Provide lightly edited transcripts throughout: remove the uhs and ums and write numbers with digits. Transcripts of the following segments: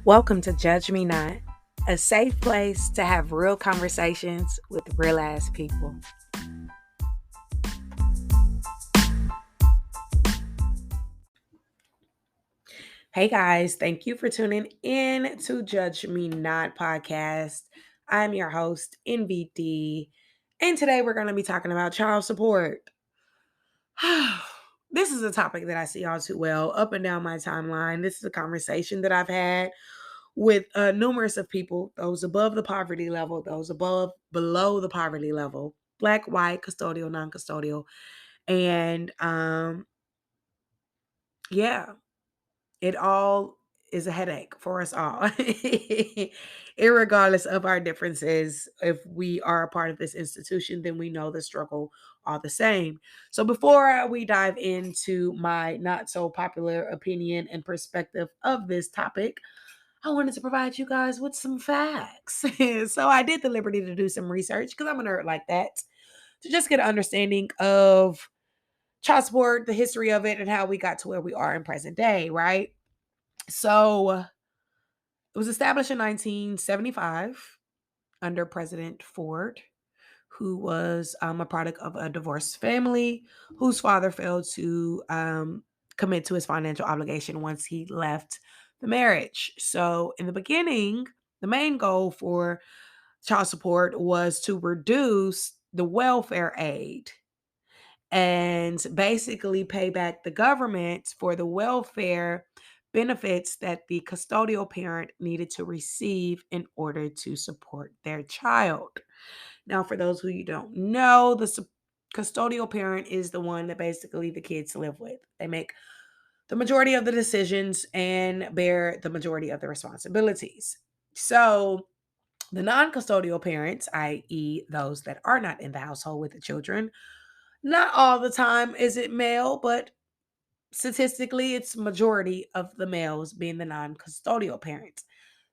Welcome to Judge Me Not, a safe place to have real conversations with real ass people. Hey guys, thank you for tuning in to Judge Me Not podcast. I'm your host, NVD, and today we're going to be talking about child support. This is a topic that I see all too well up and down my timeline. This is a conversation that I've had with numerous of people, those above the poverty level, those below the poverty level, black, white, custodial, non-custodial. And yeah, it all is a headache for us all. Irregardless of our differences, if we are a part of this institution, then we know the struggle all the same. So before we dive into my not so popular opinion and perspective of this topic, I wanted to provide you guys with some facts. So I did the liberty to do some research because I'm a nerd like that, to just get an understanding of child support, the history of it, and how we got to where we are in present day, right? So it was established in 1975 under President Ford, who was a product of a divorced family whose father failed to commit to his financial obligation once he left the marriage. So, in the beginning, the main goal for child support was to reduce the welfare aid and basically pay back the government for the welfare benefits that the custodial parent needed to receive in order to support their child. Now, for those who you don't know, the custodial parent is the one that basically the kids live with. They make the majority of the decisions and bear the majority of the responsibilities. So, the non custodial parents, i.e., those that are not in the household with the children, not all the time is it male, but statistically, it's majority of the males being the non custodial parents.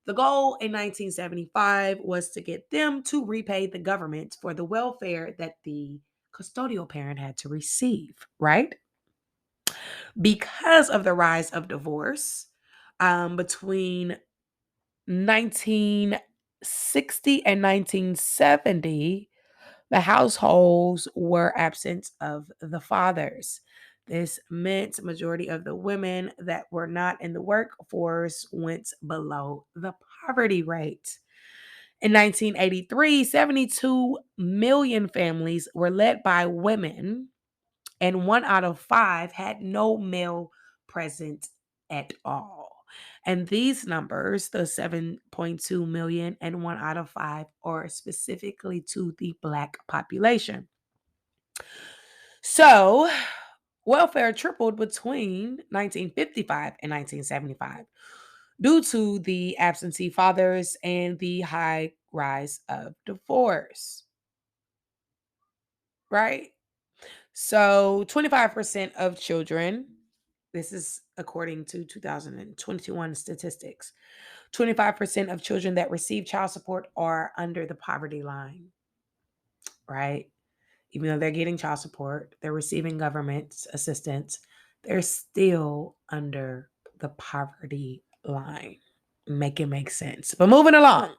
The goal in 1975 was to get them to repay the government for the welfare that the custodial parent had to receive, right? Because of the rise of divorce between 1960 and 1970, the households were absent of the fathers. This meant majority of the women that were not in the workforce went below the poverty rate. In 1983, 72 million families were led by women, and 1 out of 5 had no male present at all. And these numbers, the 7.2 million and 1 out of 5, are specifically to the Black population. So, welfare tripled between 1955 and 1975 due to the absentee fathers and the high rise of divorce, right? So 25% of children, this is according to 2021 statistics, 25% of children that receive child support are under the poverty line, right? Even though they're getting child support, they're receiving government assistance, they're still under the poverty line. Make it make sense. But moving along.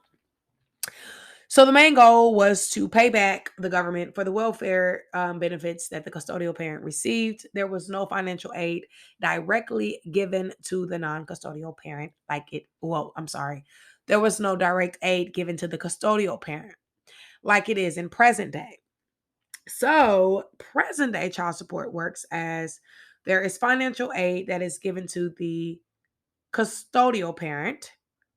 So the main goal was to pay back the government for the welfare benefits that the custodial parent received. There was no financial aid directly given to the non-custodial parent there was no direct aid given to the custodial parent like it is in present day. So present day child support works as there is financial aid that is given to the custodial parent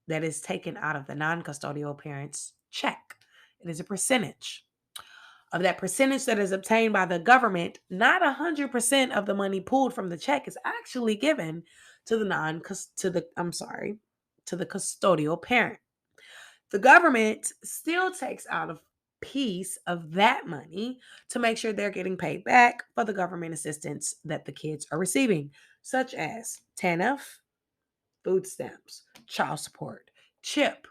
that is taken out of the non-custodial parent's check. It is a percentage. Of that percentage that is obtained by the government, not 100% of the money pulled from the check is actually given to the custodial parent. The government still takes out a piece of that money to make sure they're getting paid back for the government assistance that the kids are receiving, such as TANF, food stamps, child support, CHIP,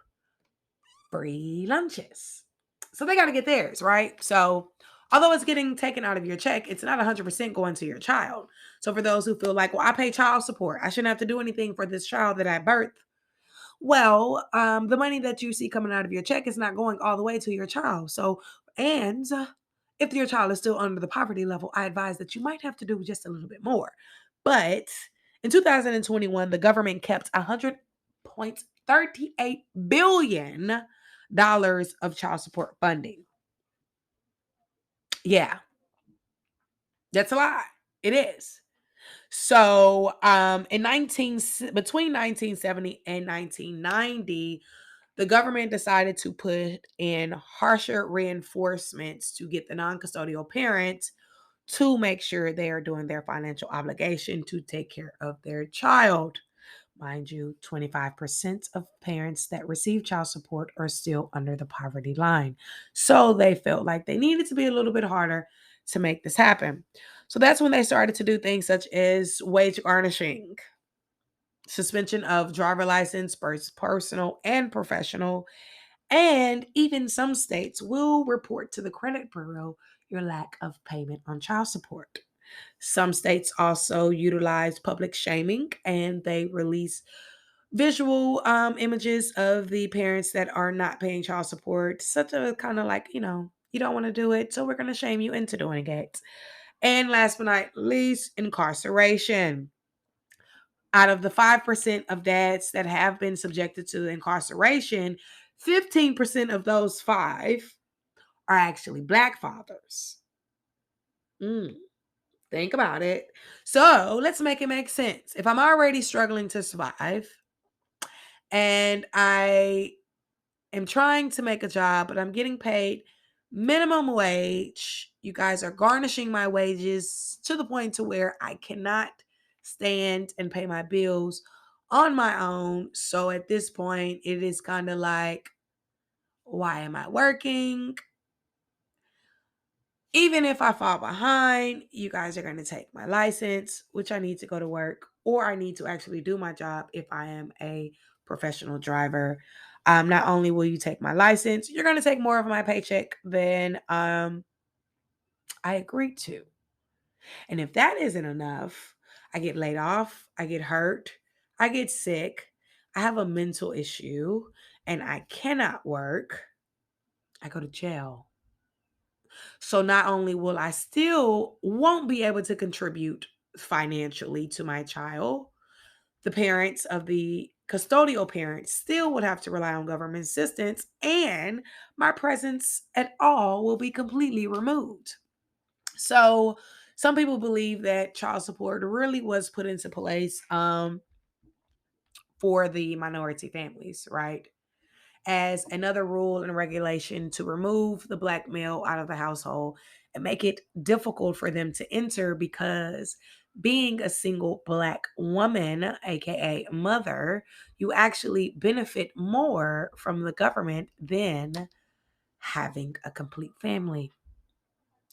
free lunches. So they got to get theirs, right? So although it's getting taken out of your check, it's not 100% going to your child. So for those who feel like, well, I pay child support, I shouldn't have to do anything for this child that I birthed. Well, the money that you see coming out of your check is not going all the way to your child. So, and if your child is still under the poverty level, I advise that you might have to do just a little bit more. But in 2021, the government kept $100.38 billion of child support funding. Yeah, that's a lot. It is. So, in 19 between 1970 and 1990, the government decided to put in harsher reinforcements to get the non-custodial parents to make sure they are doing their financial obligation to take care of their child. Mind you, 25% of parents that receive child support are still under the poverty line. So they felt like they needed to be a little bit harder to make this happen. So that's when they started to do things such as wage garnishing, suspension of driver license, both personal and professional, and even some states will report to the credit bureau your lack of payment on child support. Some states also utilize public shaming and they release visual images of the parents that are not paying child support, such a kind of like, you don't want to do it, so we're going to shame you into doing it. And last but not least, incarceration. Out of the 5% of dads that have been subjected to incarceration, 15% of those five are actually Black fathers. Mm, think about it. So let's make it make sense. If I'm already struggling to survive and I am trying to make a job, but I'm getting paid minimum wage, you guys are garnishing my wages to the point to where I cannot stand and pay my bills on my own. So at this point, it is kind of like, why am I working? Even if I fall behind, you guys are going to take my license, which I need to go to work, or I need to actually do my job if I am a professional driver. Not only will you take my license, you're going to take more of my paycheck than I agreed to. And if that isn't enough, I get laid off, I get hurt, I get sick, I have a mental issue, and I cannot work, I go to jail. So not only will I still won't be able to contribute financially to my child, the parents of the custodial parents still would have to rely on government assistance and my presence at all will be completely removed. So some people believe that child support really was put into place for the minority families, right? As another rule and regulation to remove the Black male out of the household and make it difficult for them to enter because being a single Black woman, aka mother, you actually benefit more from the government than having a complete family.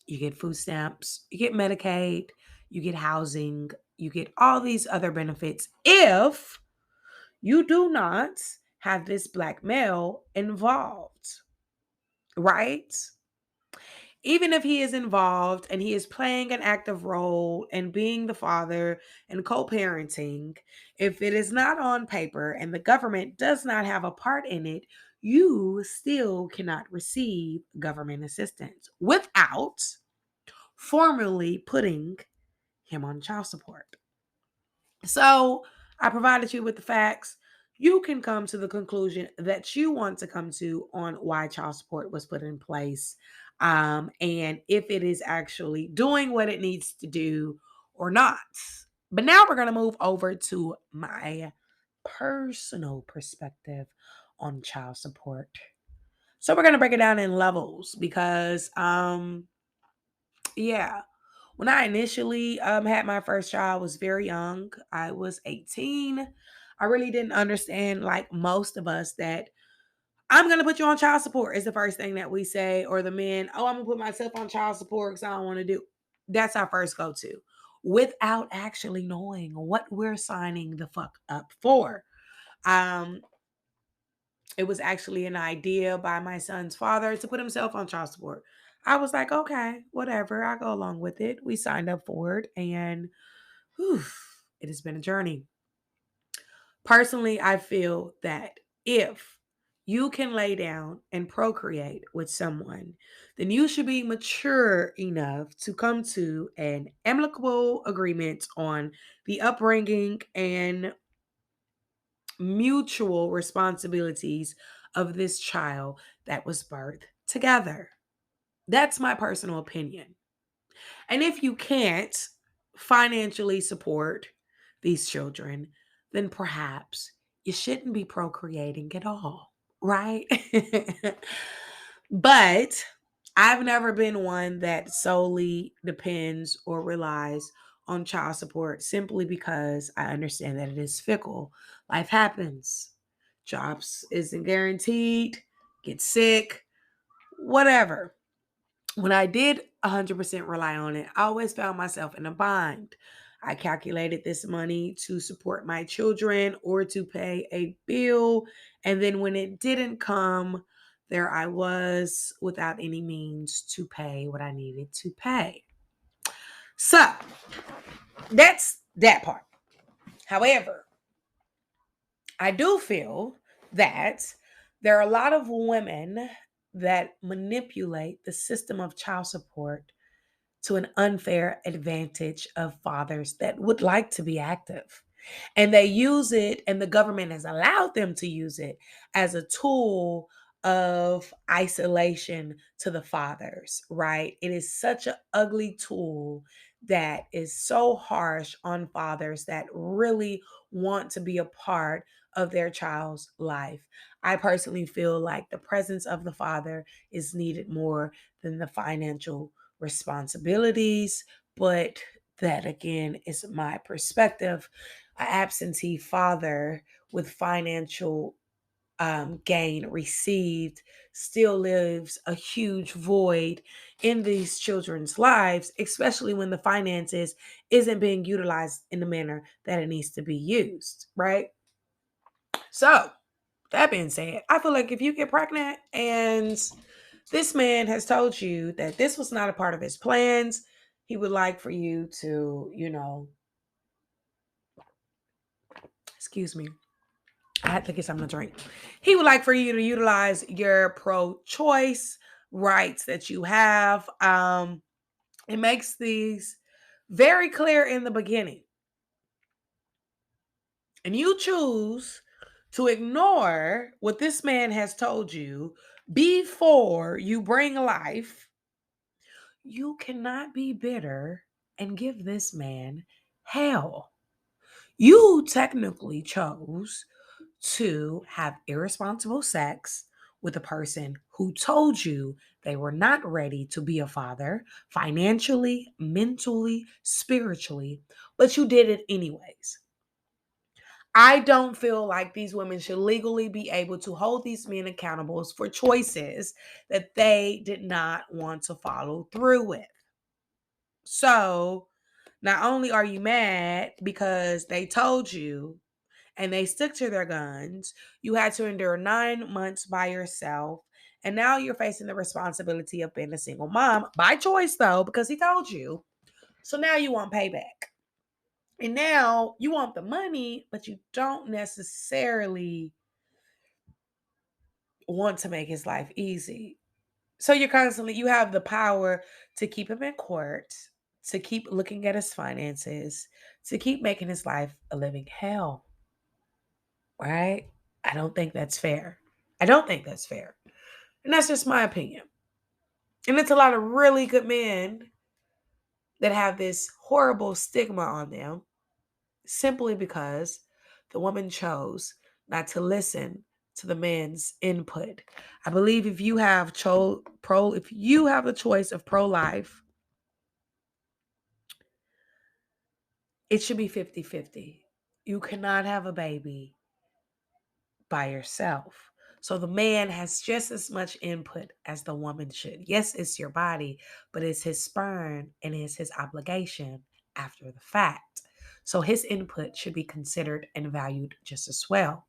You get food stamps, you get Medicaid, you get housing, you get all these other benefits if you do not have this Black male involved, right? Even if he is involved and he is playing an active role in being the father and co parenting, if it is not on paper and the government does not have a part in it, you still cannot receive government assistance without formally putting him on child support. So I provided you with the facts. You can come to the conclusion that you want to come to on why child support was put in place, and if it is actually doing what it needs to do or not. But now we're going to move over to my personal perspective on child support. So we're going to break it down in levels because yeah, when I initially had my first child, I was very young. I was 18. I really didn't understand, like most of us, that I'm gonna put you on child support is the first thing that we say, or the men, oh, I'm gonna put myself on child support because I don't want to do. That's our first go-to, without actually knowing what we're signing the fuck up for. Um, it was actually an idea by my son's father to put himself on child support. I was like, okay, whatever. I'll go along with it. We signed up for it, and whew, it has been a journey. Personally, I feel that if you can lay down and procreate with someone, then you should be mature enough to come to an amicable agreement on the upbringing and mutual responsibilities of this child that was birthed together. That's my personal opinion. And if you can't financially support these children, then perhaps you shouldn't be procreating at all, right? But I've never been one that solely depends or relies on child support simply because I understand that it is fickle. Life happens. Jobs isn't guaranteed, get sick, whatever. When I did 100% rely on it, I always found myself in a bind. I calculated this money to support my children or to pay a bill. And then when it didn't come, there I was without any means to pay what I needed to pay. So that's that part. However, I do feel that there are a lot of women that manipulate the system of child support to an unfair advantage of fathers that would like to be active. And they use it, and the government has allowed them to use it as a tool of isolation to the fathers, right? It is such an ugly tool that is so harsh on fathers that really want to be a part of their child's life. I personally feel like the presence of the father is needed more than the financial responsibilities, but that again is my perspective. An absentee father with financial gain received still lives a huge void in these children's lives, especially when the finances isn't being utilized in the manner that it needs to be used, right? So, that being said, I feel like if you get pregnant and this man has told you that this was not a part of his plans, he would like for you to, excuse me, I had to get something to drink. He would like for you to utilize your pro choice rights that you have. It makes these very clear in the beginning. And you choose to ignore what this man has told you before you bring life. You cannot be bitter and give this man hell. You technically chose to have irresponsible sex with a person who told you they were not ready to be a father financially, mentally, spiritually, but you did it anyways. I don't feel like these women should legally be able to hold these men accountable for choices that they did not want to follow through with. So, not only are you mad because they told you and they stuck to their guns, you had to endure 9 months by yourself. And now you're facing the responsibility of being a single mom by choice, though, because he told you. So now you want payback. And now you want the money, but you don't necessarily want to make his life easy. So you have the power to keep him in court, to keep looking at his finances, to keep making his life a living hell, right? I don't think that's fair. I don't think that's fair. And that's just my opinion. And it's a lot of really good men that have this horrible stigma on them simply because the woman chose not to listen to the man's input. I believe if you have the choice of pro-life, it should be 50-50. You cannot have a baby by yourself. So the man has just as much input as the woman should. Yes, it's your body, but it's his sperm and it's his obligation after the fact. So his input should be considered and valued just as well.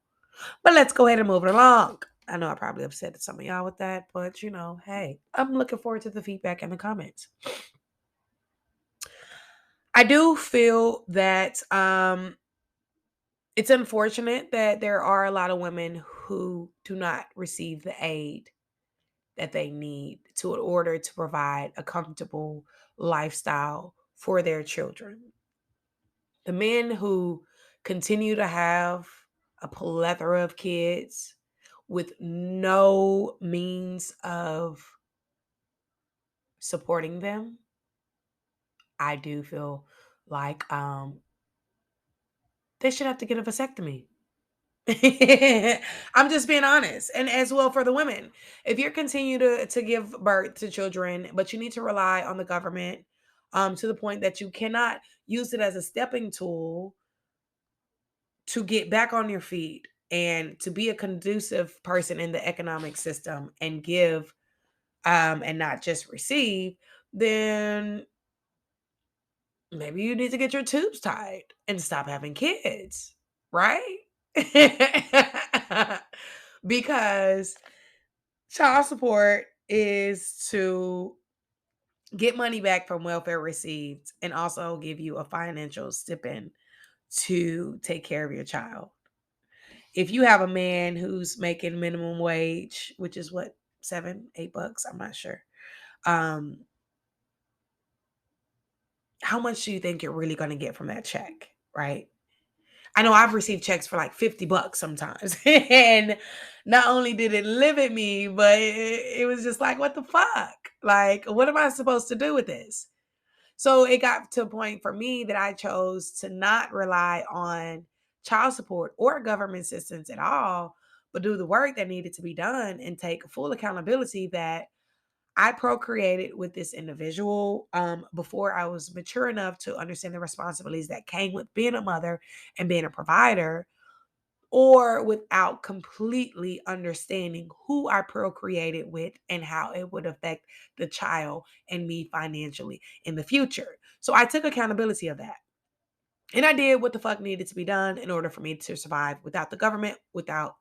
But let's go ahead and move it along. I know I probably upset some of y'all with that, but hey, I'm looking forward to the feedback in the comments. I do feel that It's unfortunate that there are a lot of women who do not receive the aid that they need to in order to provide a comfortable lifestyle for their children. The men who continue to have a plethora of kids with no means of supporting them, I do feel like they should have to get a vasectomy. I'm just being honest. And as well for the women. If you continue to give birth to children, but you need to rely on the government to the point that you cannot use it as a stepping tool to get back on your feet and to be a conducive person in the economic system and give and not just receive, then maybe you need to get your tubes tied and stop having kids, right? Because child support is to get money back from welfare received and also give you a financial stipend to take care of your child. If you have a man who's making minimum wage, which is what, 7, 8 bucks, I'm not sure. Um, how much do you think you're really going to get from that check, right? I know I've received checks for like 50 bucks sometimes. And not only did it limit me, but it was just like, what the fuck? Like, what am I supposed to do with this? So it got to a point for me that I chose to not rely on child support or government assistance at all, but do the work that needed to be done and take full accountability that I procreated with this individual before I was mature enough to understand the responsibilities that came with being a mother and being a provider, or without completely understanding who I procreated with and how it would affect the child and me financially in the future. So I took accountability of that. And I did what the fuck needed to be done in order for me to survive without the government, without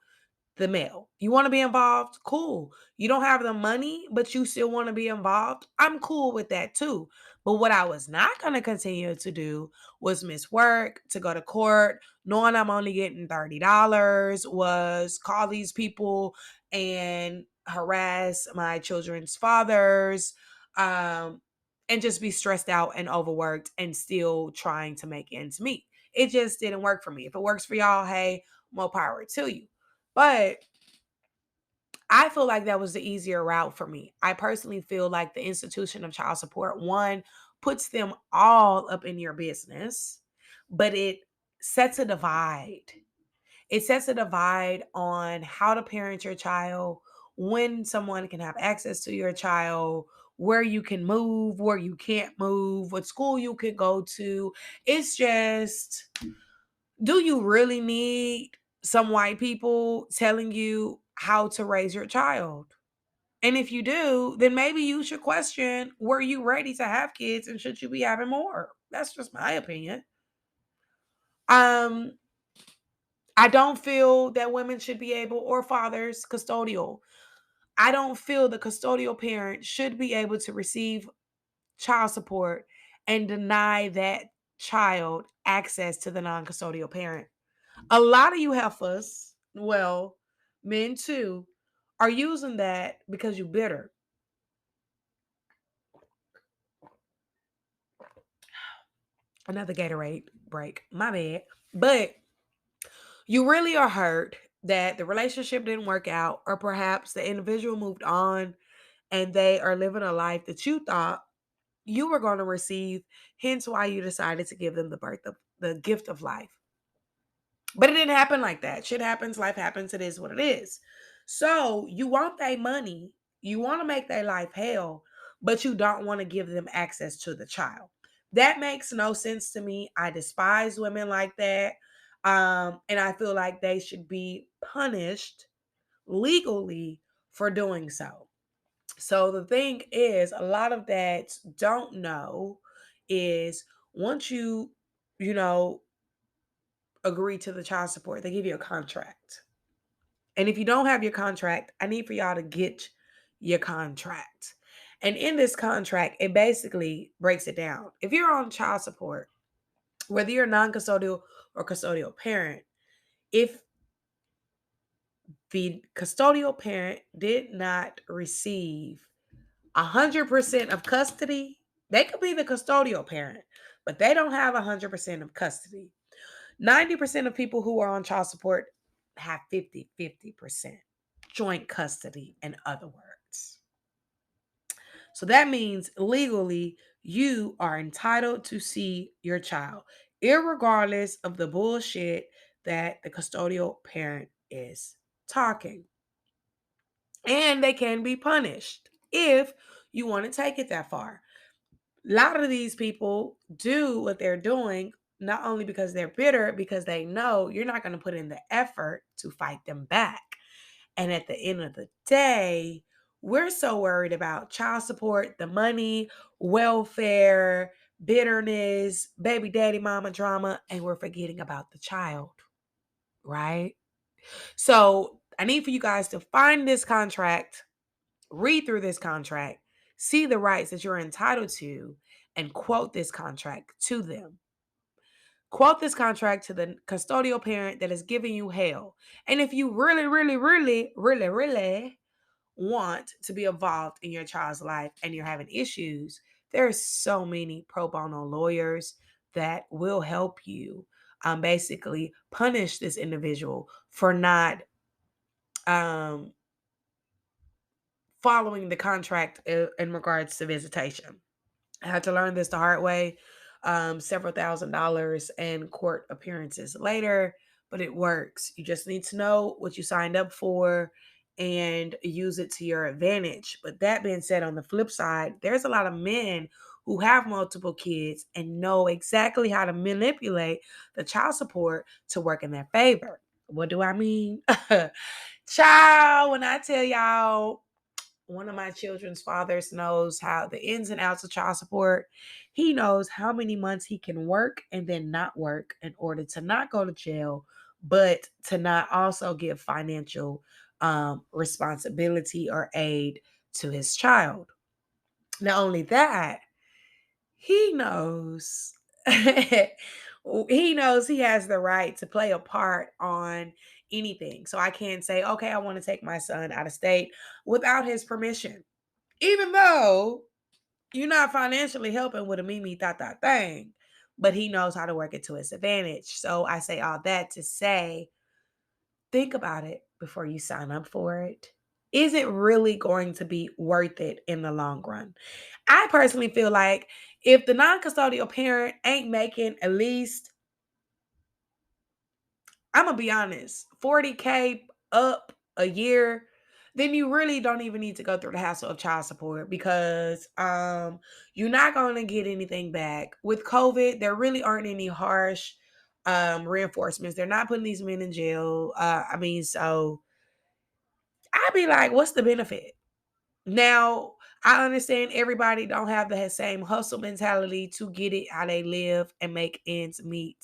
the male. You want to be involved? Cool. You don't have the money, but you still want to be involved? I'm cool with that too. But what I was not going to continue to do was miss work, to go to court, knowing I'm only getting $30, was call these people and harass my children's fathers, um, and just be stressed out and overworked and still trying to make ends meet. It just didn't work for me. If it works for y'all, hey, more power to you. But I feel like that was the easier route for me. I personally feel like the institution of child support, one, puts them all up in your business, but it sets a divide. It sets a divide on how to parent your child, when someone can have access to your child, where you can move, where you can't move, what school you can go to. It's just, do you really need some white people telling you how to raise your child? And if you do, then maybe you should question, were you ready to have kids and should you be having more? That's just my opinion. Um, I don't feel that women should be able, or fathers, custodial. I don't feel the custodial parent should be able to receive child support and deny that child access to the non custodial parent. A lot of you heifers, well, men too, are using that because you bitter. Another Gatorade break. My bad. But you really are hurt that the relationship didn't work out, or perhaps the individual moved on and they are living a life that you thought you were going to receive, hence why you decided to give them the gift of life. But it didn't happen like that. Shit happens, life happens, it is what it is. So you want their money, you want to make their life hell, but you don't want to give them access to the child. That makes no sense to me. I despise women like that. And I feel like they should be punished legally for doing so. So the thing is, a lot of that don't know is, once you know, agree to the child support, they give you a contract. And if you don't have your contract, I need for y'all to get your contract. And in this contract, it basically breaks it down. If you're on child support, whether you're a non custodial or custodial parent, If the custodial parent did not receive 100% of custody, they could be the custodial parent, but they don't have 100% of custody. 90% of people who are on child support have 50-50% joint custody, in other words. So that means legally you are entitled to see your child, irregardless of the bullshit that the custodial parent is talking. And they can be punished if you want to take it that far. A lot of these people do what they're doing not only because they're bitter, because they know you're not going to put in the effort to fight them back. And at the end of the day, we're so worried about child support, the money, welfare, bitterness, baby daddy mama drama, and we're forgetting about the child, right? So I need for you guys to find this contract, read through this contract, see the rights that you're entitled to, and quote this contract to them. Quote this contract to the custodial parent that is giving you hell. And if you really, really, really, really, really want to be involved in your child's life and you're having issues, there's so many pro bono lawyers that will help you basically punish this individual for not um, following the contract in regards to visitation. I had to learn this the hard way, several $1,000s and court appearances later, but it works. You just need to know what you signed up for and use it to your advantage. But that being said, on the flip side, there's a lot of men who have multiple kids and know exactly how to manipulate the child support to work in their favor. What do I mean? Child, when I tell y'all, one of my children's fathers knows how the ins and outs of child support. He knows how many months he can work and then not work in order to not go to jail, but to not also give financial responsibility or aid to his child. Not only that, he knows he knows he has the right to play a part on anything. So I can't say, okay, I want to take my son out of state without his permission. Even though you're not financially helping with a Mimi thing, but he knows how to work it to his advantage. So I say all that to say, think about it before you sign up for it. Is it really going to be worth it in the long run? I personally feel like if the non custodial parent ain't making at least, I'm going to be honest, 40K up a year, then you really don't even need to go through the hassle of child support because you're not going to get anything back. With COVID, there really aren't any harsh reinforcements. They're not putting these men in jail. So I'd be like, what's the benefit? Now, I understand everybody don't have the same hustle mentality to get it how they live and make ends meet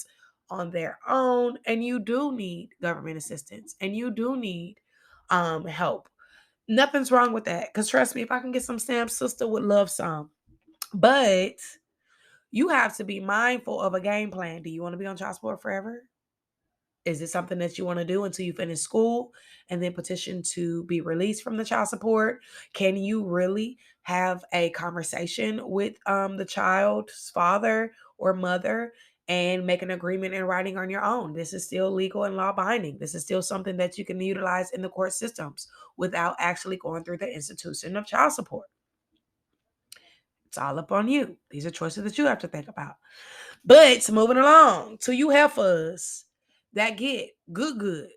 on their own. And you do need government assistance and you do need help. Nothing's wrong with that. Because trust me, if I can get some stamps, sister would love some. But you have to be mindful of a game plan. Do you want to be on child support forever? Is it something that you want to do until you finish school and then petition to be released from the child support? Can you really have a conversation with the child's father or mother and make an agreement in writing on your own? This is still legal and law binding. This is still something that you can utilize in the court systems without actually going through the institution of child support. It's all up on you. These are choices that you have to think about. But moving along to you heifers that get good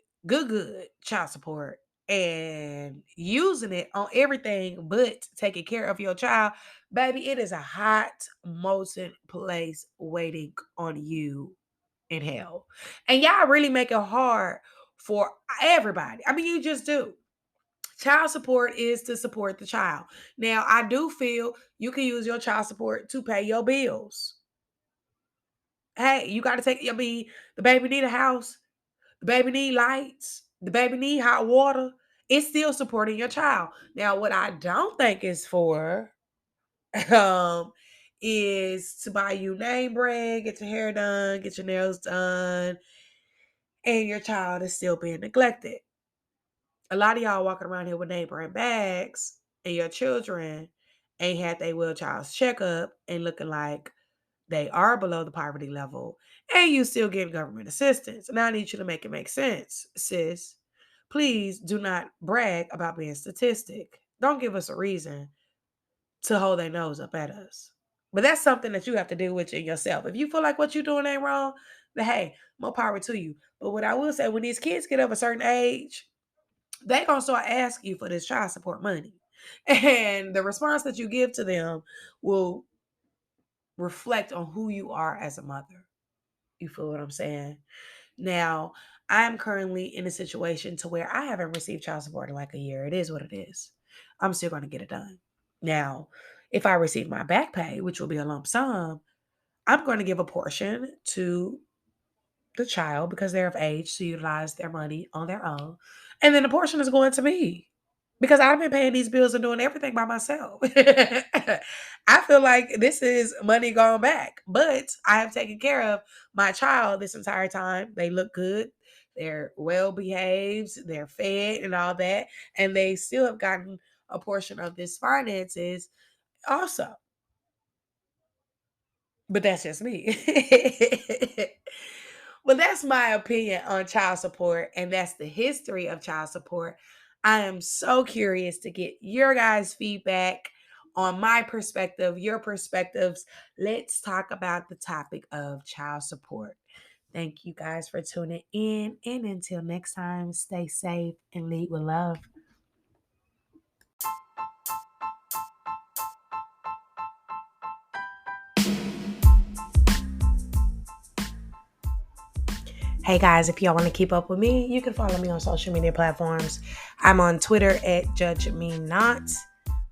child support and using it on everything but taking care of your child, baby, it is a hot molten place waiting on you in hell. And y'all really make it hard for everybody. I mean, you just do. Child support is to support the child. Now, I do feel you can use your child support to pay your bills. Hey, you got to take, the baby need a house, the baby need lights, the baby need hot water. It's still supporting your child. Now, what I don't think is for um is to buy you name brand, get your hair done, get your nails done, and your child is still being neglected. A lot of y'all walking around here with neighboring bags, and your children ain't had their will child's checkup and looking like they are below the poverty level, and you still getting government assistance. And I need you to make it make sense, sis. Please do not brag about being statistic. Don't give us a reason to hold their nose up at us. But that's something that you have to deal with in yourself. If you feel like what you're doing ain't wrong, then hey, more power to you. But what I will say, when these kids get of a certain age, they gonna start asking you for this child support money. And the response that you give to them will reflect on who you are as a mother. You feel what I'm saying? Now, I'm currently in a situation to where I haven't received child support in like a year. It is what it is. I'm still going to get it done. Now, if I receive my back pay, which will be a lump sum, I'm going to give a portion to the child because they're of age to utilize their money on their own. And then the portion is going to me because I've been paying these bills and doing everything by myself. I feel like this is money gone back, but I have taken care of my child this entire time. They look good. They're well behaved, they're fed and all that, and they still have gotten a portion of this finances also. But that's just me. Well, that's my opinion on child support, and that's the history of child support. I am so curious to get your guys' feedback on my perspective, your perspectives. Let's talk about the topic of child support. Thank you guys for tuning in. And until next time, stay safe and lead with love. Hey guys, if y'all want to keep up with me, you can follow me on social media platforms. I'm on Twitter at Judge Me Not.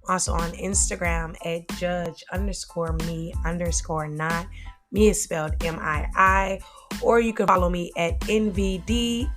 Also on Instagram at judge_me_not. Me is spelled MII. Or you can follow me at NVDENVIIDEE.